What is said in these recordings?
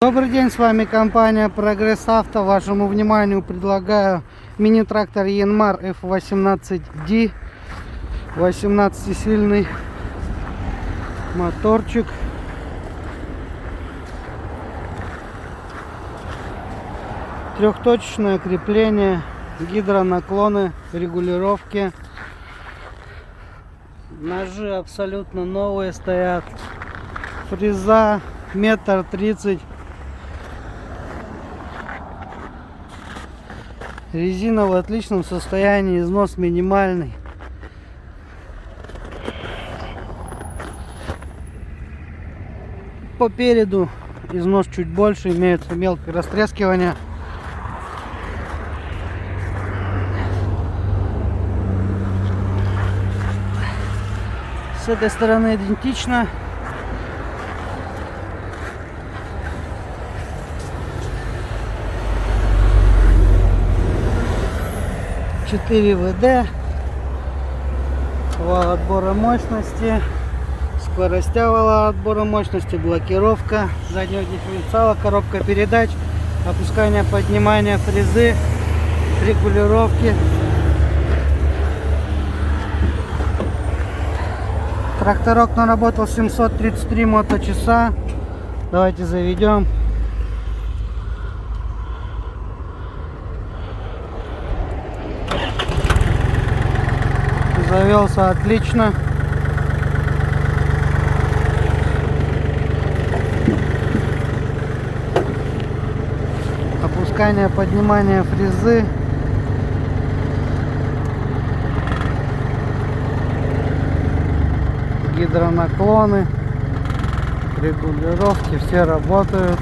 Добрый день, с вами компания Прогресс Авто. Вашему вниманию предлагаю мини-трактор Янмар F18D, 18-сильный моторчик. Трехточечное крепление, гидронаклоны, регулировки. Ножи абсолютно новые стоят. Фреза 1,30 м. Резина в отличном состоянии, износ минимальный. По переду износ чуть больше, имеется мелкое растрескивание. С этой стороны идентично. Четыре ВД, вал отбора мощности, скоростя вала отбора мощности, блокировка заднего дифференциала, коробка передач, опускание, поднимание фрезы, регулировки. Тракторок наработал 733 моточаса. Давайте заведем. Завелся отлично. Опускание, поднимание фрезы. Гидронаклоны, регулировки, все работают.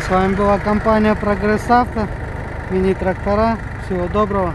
С вами была компания Прогресс Авто, мини-трактора. Всего доброго.